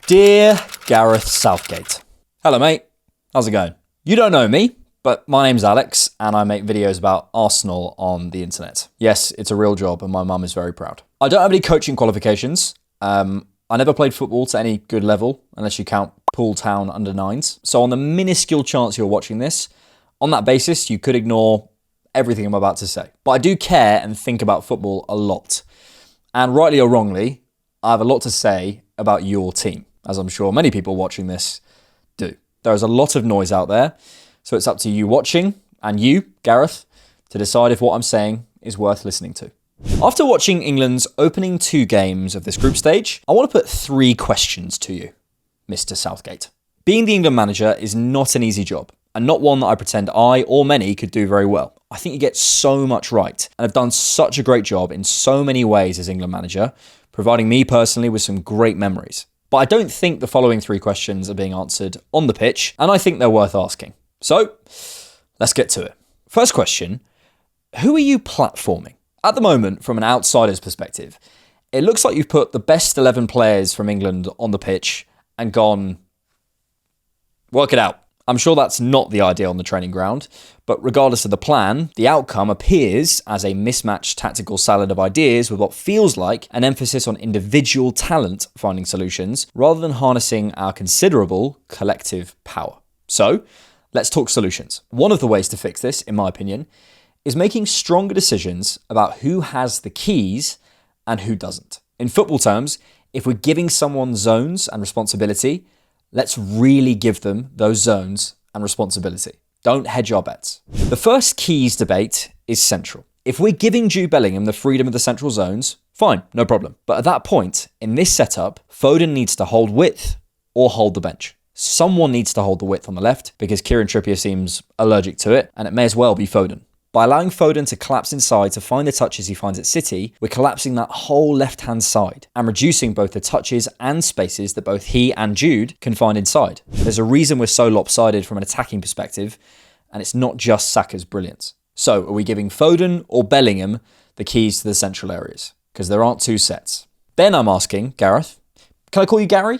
Dear Gareth Southgate. Hello mate, how's it going? You don't know me, but my name's Alex and I make videos about Arsenal on the internet. Yes, it's a real job and my mum is very proud. I don't have any coaching qualifications. I never played football to any good level, unless you count Poole Town under 9s. So on the minuscule chance you're watching this, on that basis, you could ignore everything I'm about to say. But I do care and think about football a lot. And rightly or wrongly, I have a lot to say about your team, as I'm sure many people watching this do. There is a lot of noise out there, so it's up to you watching and you, Gareth, to decide if what I'm saying is worth listening to. After watching England's opening 2 games of this group stage, I want to put 3 questions to you, Mr. Southgate. Being the England manager is not an easy job, and not one that I pretend I or many could do very well. I think you get so much right, and have done such a great job in so many ways as England manager, providing me personally with some great memories. But I don't think the following 3 questions are being answered on the pitch, and I think they're worth asking. So, let's get to it. First question, who are you platforming? At the moment, from an outsider's perspective, it looks like you've put the best 11 players from England on the pitch and gone, work it out. I'm sure that's not the idea on the training ground, but regardless of the plan, the outcome appears as a mismatched tactical salad of ideas with what feels like an emphasis on individual talent finding solutions rather than harnessing our considerable collective power. So, let's talk solutions. One of the ways to fix this, in my opinion, is making stronger decisions about who has the keys and who doesn't. In football terms, if we're giving someone zones and responsibility, let's really give them those zones and responsibility. Don't hedge our bets. The first keys debate is central. If we're giving Jude Bellingham the freedom of the central zones, fine, no problem. But at that point, in this setup, Foden needs to hold width or hold the bench. Someone needs to hold the width on the left because Kieran Trippier seems allergic to it, and it may as well be Foden. By allowing Foden to collapse inside to find the touches he finds at City, we're collapsing that whole left-hand side and reducing both the touches and spaces that both he and Jude can find inside. There's a reason we're so lopsided from an attacking perspective, and it's not just Saka's brilliance. So, are we giving Foden or Bellingham the keys to the central areas? Because there aren't 2 sets. Then I'm asking, Gareth, can I call you Gary?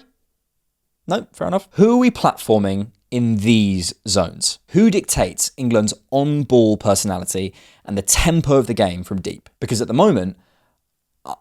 No, fair enough. Who are we platforming in these zones? Who dictates England's on-ball personality and the tempo of the game from deep? Because at the moment,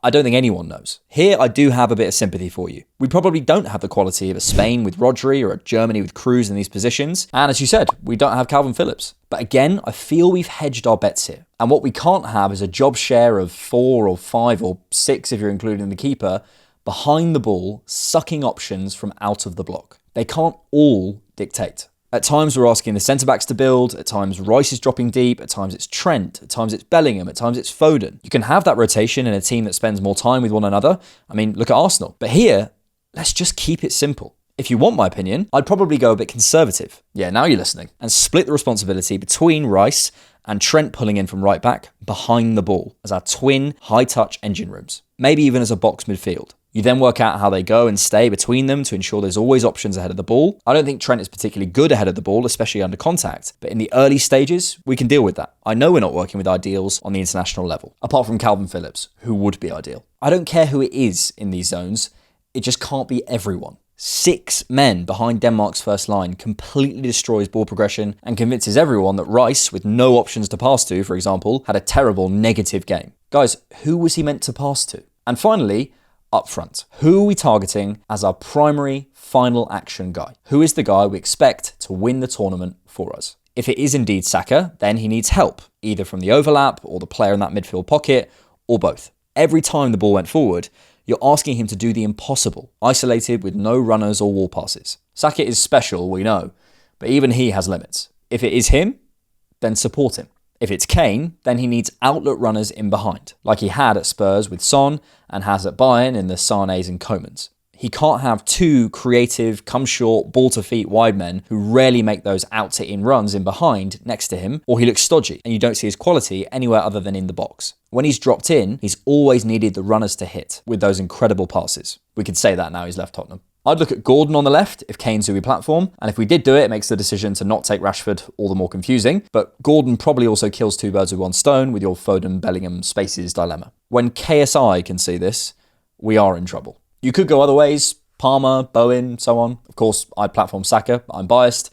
I don't think anyone knows. Here, I do have a bit of sympathy for you. We probably don't have the quality of a Spain with Rodri or a Germany with Kroos in these positions. And as you said, we don't have Calvin Phillips. But again, I feel we've hedged our bets here. And what we can't have is a job share of 4 or 5 or 6, if you're including the keeper, behind the ball, sucking options from out of the block. They can't all dictate. At times we're asking the centre-backs to build, at times Rice is dropping deep, at times it's Trent, at times it's Bellingham, at times it's Foden. You can have that rotation in a team that spends more time with one another. I mean, look at Arsenal. But here, let's just keep it simple. If you want my opinion, I'd probably go a bit conservative. Yeah, now you're listening. And split the responsibility between Rice and Trent pulling in from right back behind the ball as our twin high-touch engine rooms. Maybe even as a box midfield. You then work out how they go and stay between them to ensure there's always options ahead of the ball. I don't think Trent is particularly good ahead of the ball, especially under contact, but in the early stages, we can deal with that. I know we're not working with ideals on the international level, apart from Calvin Phillips, who would be ideal. I don't care who it is in these zones, it just can't be everyone. 6 men behind Denmark's first line completely destroys ball progression and convinces everyone that Rice, with no options to pass to, for example, had a terrible negative game. Guys, who was he meant to pass to? And finally, up front, who are we targeting as our primary final action guy? Who is the guy we expect to win the tournament for us? If it is indeed Saka, then he needs help, either from the overlap or the player in that midfield pocket, or both. Every time the ball went forward, you're asking him to do the impossible, isolated with no runners or wall passes. Saka is special, we know, but even he has limits. If it is him, then support him. If it's Kane, then he needs outlet runners in behind, like he had at Spurs with Son and has at Bayern in the Sanes and Komans. He can't have 2 creative, come short, ball-to-feet wide men who rarely make those out-to-in runs in behind next to him, or he looks stodgy and you don't see his quality anywhere other than in the box. When he's dropped in, he's always needed the runners to hit with those incredible passes. We could say that now he's left Tottenham. I'd look at Gordon on the left if Kane's who we platform, and if we did do it, it makes the decision to not take Rashford all the more confusing, but Gordon probably also kills 2 birds with 1 stone with your Foden-Bellingham spaces dilemma. When KSI can see this, we are in trouble. You could go other ways, Palmer, Bowen, so on. Of course, I'd platform Saka, but I'm biased.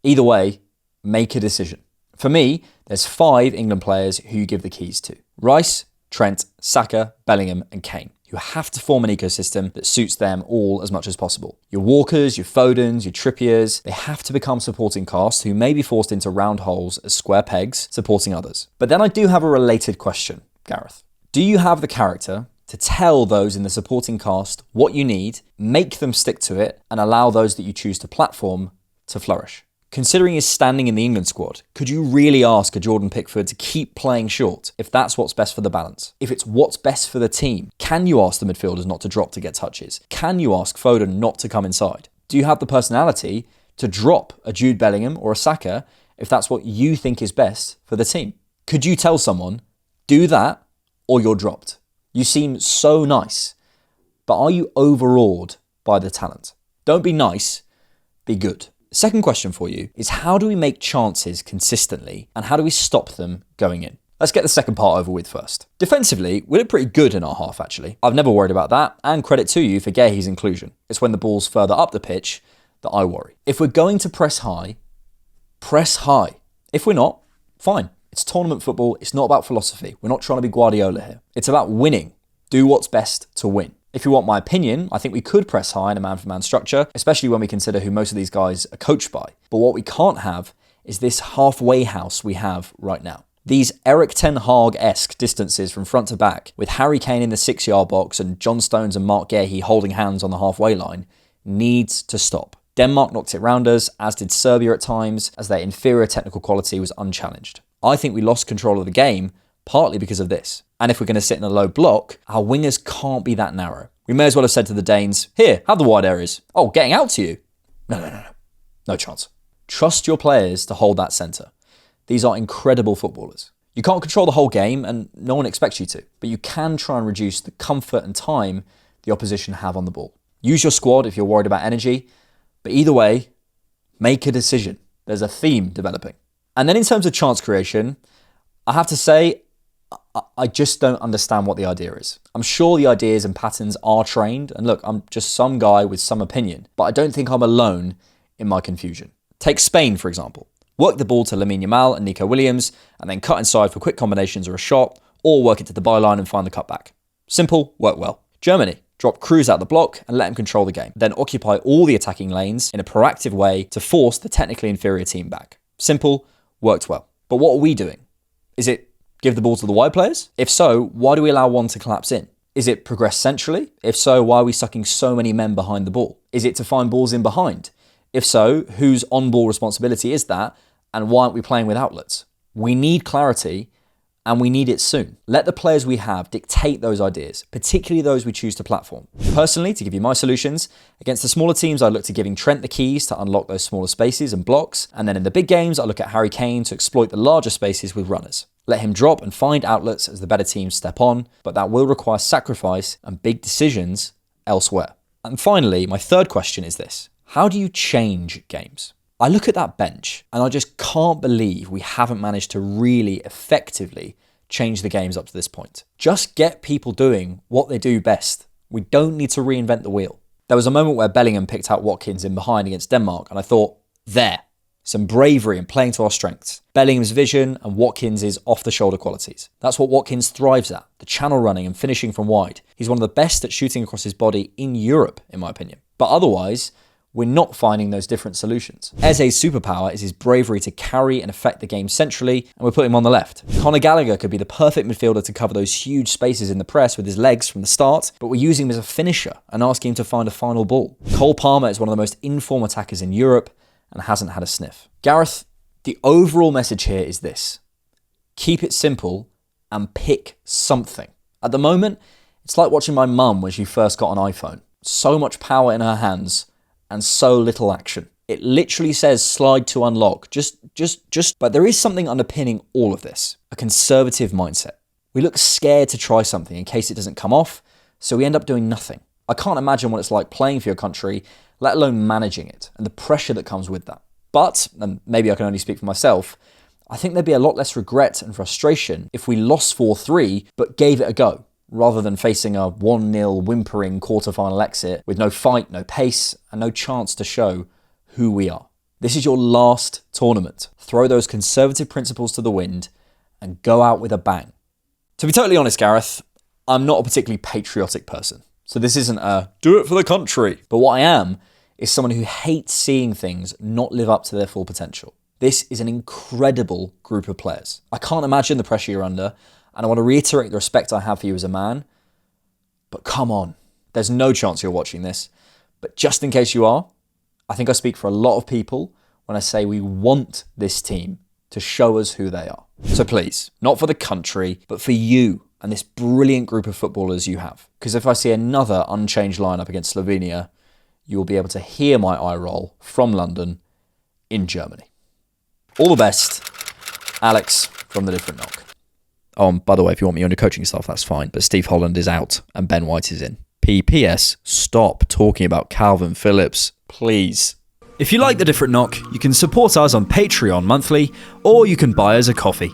Either way, make a decision. For me, there's 5 England players who you give the keys to. Rice, Trent, Saka, Bellingham and Kane. You have to form an ecosystem that suits them all as much as possible. Your Walkers, your Fodens, your Trippiers, they have to become supporting cast who may be forced into round holes as square pegs, supporting others. But then I do have a related question, Gareth. Do you have the character to tell those in the supporting cast what you need, make them stick to it, and allow those that you choose to platform to flourish? Considering his standing in the England squad, could you really ask a Jordan Pickford to keep playing short if that's what's best for the balance? If it's what's best for the team, can you ask the midfielders not to drop to get touches? Can you ask Foden not to come inside? Do you have the personality to drop a Jude Bellingham or a Saka if that's what you think is best for the team? Could you tell someone, do that or you're dropped? You seem so nice, but are you overawed by the talent? Don't be nice, be good. Second question for you is, how do we make chances consistently and how do we stop them going in? Let's get the second part over with first. Defensively, we look pretty good in our half actually. I've never worried about that, and credit to you for Guehi's inclusion. It's when the ball's further up the pitch that I worry. If we're going to press high, press high. If we're not, fine. It's tournament football, it's not about philosophy. We're not trying to be Guardiola here. It's about winning. Do what's best to win. If you want my opinion, I think we could press high in a man-for-man structure, especially when we consider who most of these guys are coached by. But what we can't have is this halfway house we have right now. These Eric Ten Hag-esque distances from front to back, with Harry Kane in the 6-yard box and John Stones and Mark Guehi holding hands on the halfway line, needs to stop. Denmark knocked it round us, as did Serbia at times, as their inferior technical quality was unchallenged. I think we lost control of the game, partly because of this. And if we're going to sit in a low block, our wingers can't be that narrow. We may as well have said to the Danes, here, have the wide areas. Oh, getting out to you? No. No chance. Trust your players to hold that centre. These are incredible footballers. You can't control the whole game, and no one expects you to, but you can try and reduce the comfort and time the opposition have on the ball. Use your squad if you're worried about energy, but either way, make a decision. There's a theme developing. And then in terms of chance creation, I have to say, I just don't understand what the idea is. I'm sure the ideas and patterns are trained, and look, I'm just some guy with some opinion, but I don't think I'm alone in my confusion. Take Spain, for example. Work the ball to Lamine Yamal and Nico Williams, and then cut inside for quick combinations or a shot, or work it to the byline and find the cutback. Simple, worked well. Germany. Drop Cruz out the block and let him control the game. Then occupy all the attacking lanes in a proactive way to force the technically inferior team back. Simple, worked well. But what are we doing? Is it give the ball to the wide players? If so, why do we allow one to collapse in? Is it progress centrally? If so, why are we sucking so many men behind the ball? Is it to find balls in behind? If so, whose on-ball responsibility is that? And why aren't we playing with outlets? We need clarity, and we need it soon. Let the players we have dictate those ideas, particularly those we choose to platform. Personally, to give you my solutions, against the smaller teams, I look to giving Trent the keys to unlock those smaller spaces and blocks. And then in the big games, I look at Harry Kane to exploit the larger spaces with runners. Let him drop and find outlets as the better teams step on, but that will require sacrifice and big decisions elsewhere. And finally, my third question is this. How do you change games? I look at that bench and I just can't believe we haven't managed to really effectively change the games up to this point. Just get people doing what they do best. We don't need to reinvent the wheel. There was a moment where Bellingham picked out Watkins in behind against Denmark and I thought, there, some bravery and playing to our strengths. Bellingham's vision and Watkins' off-the-shoulder qualities. That's what Watkins thrives at, the channel running and finishing from wide. He's one of the best at shooting across his body in Europe, in my opinion. But otherwise, we're not finding those different solutions. Eze's superpower is his bravery to carry and affect the game centrally, and we're putting him on the left. Conor Gallagher could be the perfect midfielder to cover those huge spaces in the press with his legs from the start, but we're using him as a finisher and asking him to find a final ball. Cole Palmer is one of the most informed attackers in Europe and hasn't had a sniff. Gareth, the overall message here is this. Keep it simple and pick something. At the moment, it's like watching my mum when she first got an iPhone. So much power in her hands, and so little action. It literally says slide to unlock. But there is something underpinning all of this, a conservative mindset. We look scared to try something in case it doesn't come off, so we end up doing nothing. I can't imagine what it's like playing for your country, let alone managing it, and the pressure that comes with that. But, and maybe I can only speak for myself, I think there'd be a lot less regret and frustration if we lost 4-3, but gave it a go, rather than facing a 1-0 whimpering quarter-final exit with no fight, no pace, and no chance to show who we are. This is your last tournament. Throw those conservative principles to the wind and go out with a bang. To be totally honest, Gareth, I'm not a particularly patriotic person. So this isn't a do it for the country. But what I am is someone who hates seeing things not live up to their full potential. This is an incredible group of players. I can't imagine the pressure you're under, and I want to reiterate the respect I have for you as a man. But come on, there's no chance you're watching this. But just in case you are, I think I speak for a lot of people when I say we want this team to show us who they are. So please, not for the country, but for you and this brilliant group of footballers you have. Because if I see another unchanged lineup against Slovenia, you will be able to hear my eye roll from London in Germany. All the best, Alex from The Different Knock. Oh, and by the way, if you want me on your coaching staff, that's fine. But Steve Holland is out and Ben White is in. P.S. Stop talking about Calvin Phillips, please. If you like The Different Knock, you can support us on Patreon monthly, or you can buy us a coffee.